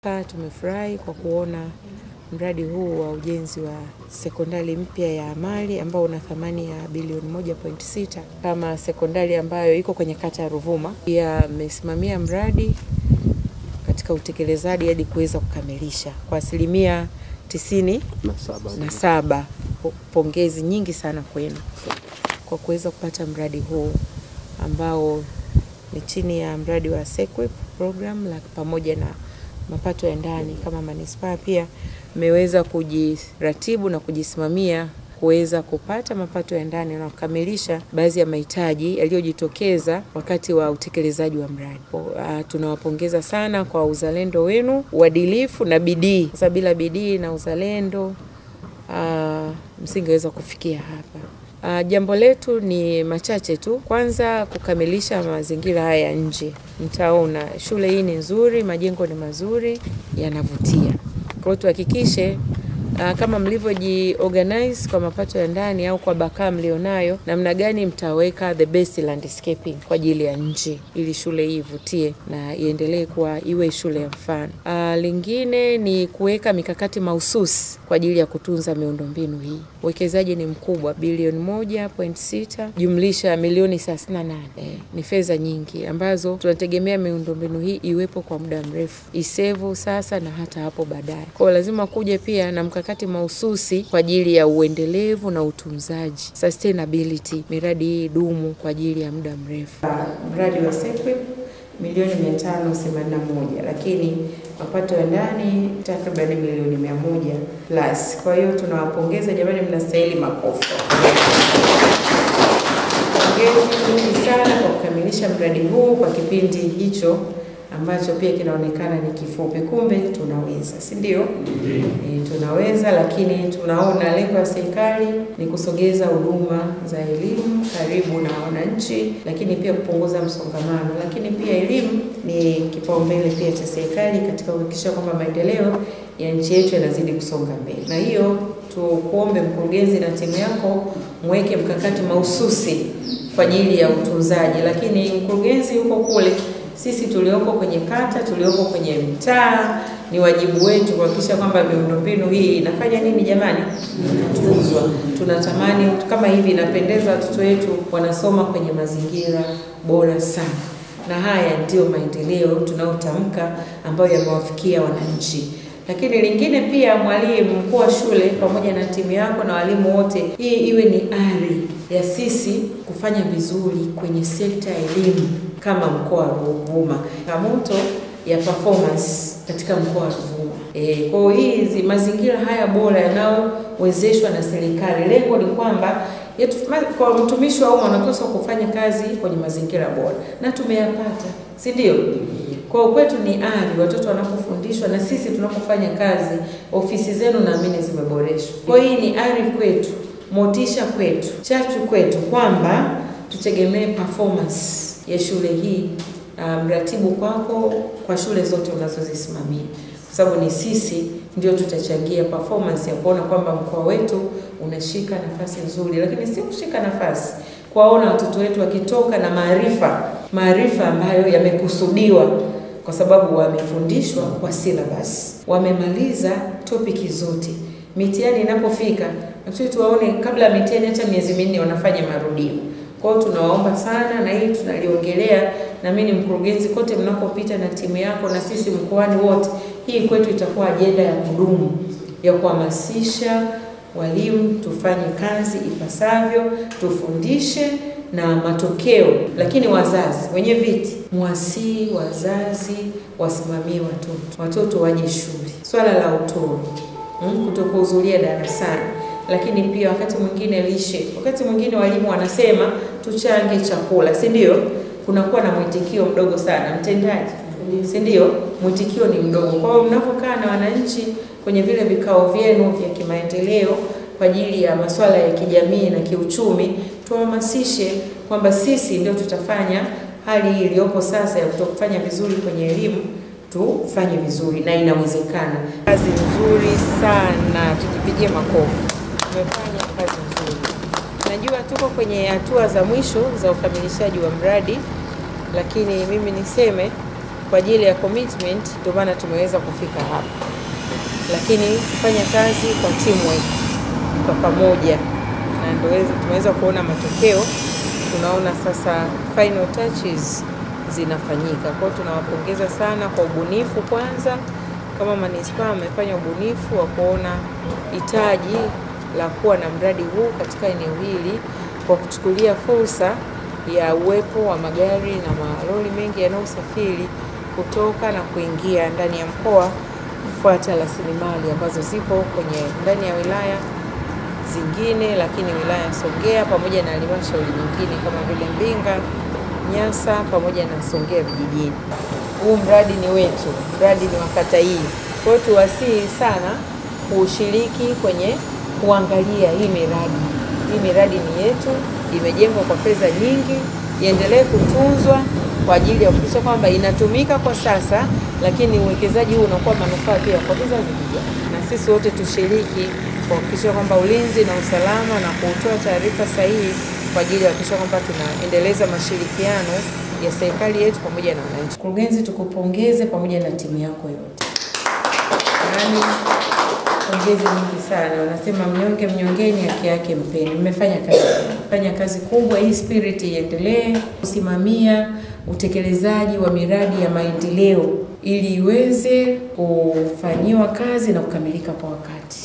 Tumefurahi kwa kuona mradi huu wa ujenzi wa sekondari mpya ya Amali ambao una thamani ya bilioni 1.6 kama sekondari ambayo iko kwenye kata ya Ruvuma. Pia amesimamia mradi katika utekelezaji hadi kuweza kukamilisha kwa asilimia 97. Pongezi nyingi sana kwenu kwa kuweza kupata mradi huu ambao ni chini ya mradi wa SEQUIP program pamoja na mapato ya ndani. Kama manispaa pia mmeweza kujiratibu na kujisimamia kuweza kupata mapato ya ndani na kukamilisha baadhi ya mahitaji yaliyojitokeza wakati wa utekelezaji wa mradi. Tunawapongeza sana kwa uzalendo wenu, uadilifu na bidii. Sasa bila bidii na uzalendo msingeweza kufikia hapa. Jambo letu ni machache tu. Kwanza, kukamilisha mazingira haya nje. Mtaona shule hii ni nzuri, majengo ni mazuri, yanavutia. Kwa hiyo tuhakikishe kama mlivyojiorganize kwa mapato ya ndani au kwa baka mlionayo, namna gani mtaweka the best landscaping kwa ajili ya nje ili shule hii ivutie na iendelee kuwa iwe shule ya mfano. Lingine ni kuweka mikakati mahususi kwa ajili ya kutunza miundombinu hii. Uwekezaji ni mkubwa, bilioni 1.6 jumlisha milioni 38. Ni fedha nyingi ambazo tunategemea miundombinu hii iwepo kwa muda mrefu, isevu sasa na hata hapo baadaye. Kwa hiyo lazima kuja pia na mkakati mahususi kwa ajili ya uendelevu na utunzaji, sustainability, miradi hii dumu kwa ajili ya muda mrefu. Mradi wa SEQUIP milioni 581, lakini mapato ya ndani takriban milioni 100 plus. Kwa hiyo tunawapongeza jamani, mnastahili makofi. Pongezi nyingi sana kwa kukamilisha mradi huu kwa kipindi hicho ambacho pia kinaonekana ni kifupi. Kumbe tunaweza, si ndio? Tunaweza, lakini tunaona lengo la serikali ni kusogeza huduma za elimu karibu na wananchi, lakini pia kupunguza msongamano. Lakini pia elimu ni kipaumbele pia cha serikali katika kuhakikisha kwamba maendeleo ya nchi yetu yanazidi kusonga mbele. Na hiyo tukuombe mkurugenzi na timu yako mweke mkakati mahususi kwa ajili ya utunzaji. Lakini mkurugenzi yuko kule, sisi tulioko kwenye kata, tulioko kwenye mtaa, ni wajibu wetu kuhakikisha kwamba miundombinu hii inafanya nini jamani? Inatunzwa. Tunatamani kama hivi inapendeza, watoto wetu wanasoma kwenye mazingira bora sana. Na haya ndio maendeleo tunayotamka ambayo yamewafikia wananchi. Lakini lingine pia, mwalimu, mkuu wa shule pamoja na timu yako na walimu wote, hii iwe ni ari ya sisi kufanya vizuri kwenye sekta ya elimu kama mkoa wa Ruvuma. Changamoto ya performance katika mkoa wa Ruvuma. Kwa hizi mazingira haya bora yanayowezeshwa na serikali, lengo ni kwamba kwa mtumishi wa umma anapaswa kufanya kazi kwenye mazingira bora, na tumeyapata, si ndio? Kwa kwetu ni ari watoto wanapofundishwa na sisi tunapofanya kazi, ofisi zenu naamini zimeboreshwa. Kwa hii ni ari kwetu, motisha kwetu, chachu kwetu kwamba tutegemee performance ya shule hii. Mratibu kwako kwa shule zote unazozisimamia, kwa sababu ni sisi ndio tutachangia performance ya kuona kwamba mkoa wetu unashika nafasi nzuri. Lakini si kushika nafasi, kuwaona watoto wetu wakitoka na maarifa ambayo yamekusudiwa, kwa sababu wamefundishwa kwa syllabus, wamemaliza topic zote. Mitihani inapofika, na tuwaone kabla ya mitihani hata miezi 4 wanafanya marudio. Kwa hiyo tunawaomba sana, na hii tunaliongelea, na mimi ni mkurugenzi, kote mnakopita na timu yako na sisi mkoani wote, hii kwetu itakuwa ajenda ya kudumu ya kuhamasisha walimu tufanye kazi ipasavyo, tufundishe na matokeo. Lakini wazazi, wenye viti, mwasii wazazi wasimamie watoto waje shule. Swala la utoro, kutokuhudhuria darasani, lakini pia wakati mwingine lishe, wakati mwingine walimu wanasema tuchange chakula, si ndio? Kunakuwa na mwitikio mdogo sana, mtendaji, si ndio? Mwitikio ni mdogo. Kwa hiyo mnapokaa na wananchi kwenye vile vikao vyenu vya kimaendeleo kwa ajili ya masuala ya kijamii na kiuchumi, tuhamasishe kwamba sisi ndio tutafanya hali hii iliyopo sasa ya kutokufanya vizuri kwenye elimu tufanye vizuri, na inawezekana. Kazi nzuri sana, tujipigie makofi. Tumefanya kazi nzuri. Najua tuko kwenye hatua za mwisho za ukamilishaji wa mradi, lakini mimi niseme kwa ajili ya commitment, ndio maana tumeweza kufika hapa. Lakini kufanya kazi kwa teamwork, kwa pamoja, na ndio tumeweza kuona matokeo. Tunaona sasa final touches zinafanyika. Kwa hiyo tunawapongeza sana kwa ubunifu. Kwanza kama manispaa amefanya ubunifu wa kuona hitaji la kuwa na mradi huu katika eneo hili, kwa kuchukulia fursa ya uwepo wa magari na malori mengi yanayosafiri kutoka na kuingia ndani ya mkoa, kufuata rasilimali ambazo zipo kwenye ndani ya wilaya zingine, lakini wilaya ya Songea pamoja na halmashauri nyingine kama vile Mbinga, Nyasa pamoja na Songea vijijini. Huu mradi ni wetu, mradi ni wa kata hii. Kwa hiyo tuwasihi sana kushiriki kwenye kuangalia hii miradi. Hii miradi ni yetu, imejengwa kwa fedha nyingi, iendelee kutunzwa kwa ajili ya kuhakikisha kwamba inatumika kwa sasa, lakini uwekezaji huu unakuwa manufaa pia kwa vizazi vijavyo. Na sisi wote tushiriki kuhakikisha kwamba ulinzi na usalama na kutoa taarifa sahihi kwa ajili ya kuhakikisha kwamba tunaendeleza mashirikiano ya serikali yetu pamoja na wananchi. Mkurugenzi, tukupongeze pamoja na timu yako yote. Yaani pongezi nyingi sana. Wanasema mnyonge mnyongeni, haki yake mpeni. Mmefanya kazi kubwa. Hii spirit iendelee kusimamia utekelezaji wa miradi ya maendeleo ili iweze kufanyiwa kazi na kukamilika kwa wakati.